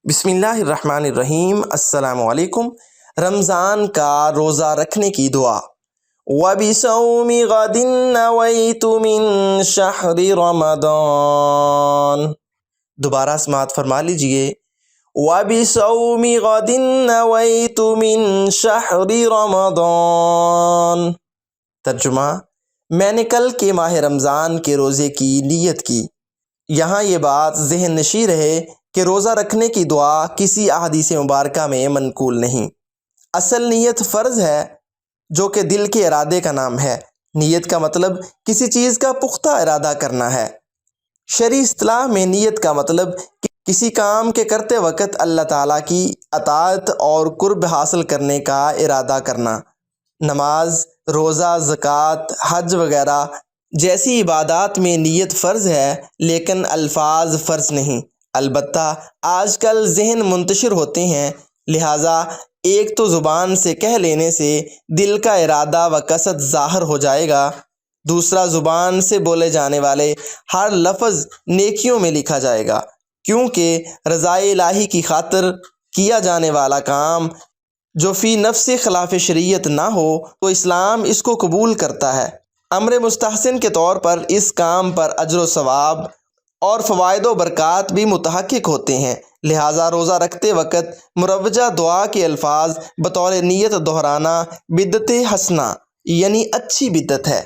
بسم اللہ الرحمن الرحیم۔ السلام علیکم۔ رمضان کا روزہ رکھنے کی دعا۔ وَبِصَوْمِ غَدٍ نَوَيْتُ مِن شَهْرِ رَمَضَانَ۔ دوبارہ سماعت فرما لیجئے۔ وَبِصَوْمِ غَدٍ نَوَيْتُ مِن شَهْرِ رَمَضَانَ۔ ترجمہ: میں نے کل کے ماہ رمضان کے روزے کی نیت کی۔ یہاں یہ بات ذہن نشیں رہے کہ روزہ رکھنے کی دعا کسی احادیث مبارکہ میں منقول نہیں۔ اصل نیت فرض ہے جو کہ دل کے ارادے کا نام ہے۔ نیت کا مطلب کسی چیز کا پختہ ارادہ کرنا ہے۔ شرعی اصطلاح میں نیت کا مطلب کسی کام کے کرتے وقت اللہ تعالیٰ کی اطاعت اور قرب حاصل کرنے کا ارادہ کرنا۔ نماز، روزہ، زکوٰۃ، حج وغیرہ جیسی عبادات میں نیت فرض ہے، لیکن الفاظ فرض نہیں۔ البتہ آج کل ذہن منتشر ہوتے ہیں، لہٰذا ایک تو زبان سے کہہ لینے سے دل کا ارادہ و قصد ظاہر ہو جائے گا، دوسرا زبان سے بولے جانے والے ہر لفظ نیکیوں میں لکھا جائے گا، کیونکہ رضائے الہی کی خاطر کیا جانے والا کام جو فی نفس خلاف شریعت نہ ہو تو اسلام اس کو قبول کرتا ہے۔ امر مستحسن کے طور پر اس کام پر اجر و ثواب اور فوائد و برکات بھی متحقق ہوتے ہیں، لہٰذا روزہ رکھتے وقت مروجہ دعا کے الفاظ بطور نیت دہرانا بدعت حسنہ یعنی اچھی بدعت ہے،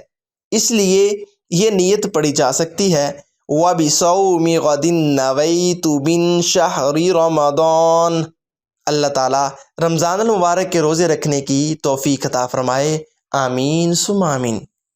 اس لیے یہ نیت پڑھی جا سکتی ہے: وَبِصَوْمِ غَدٍ نَوَيْتُ مِن شَهْرِ رَمَضَانَ۔ اللہ تعالیٰ رمضان المبارک کے روزے رکھنے کی توفیق عطا فرمائے، آمین ثم آمین۔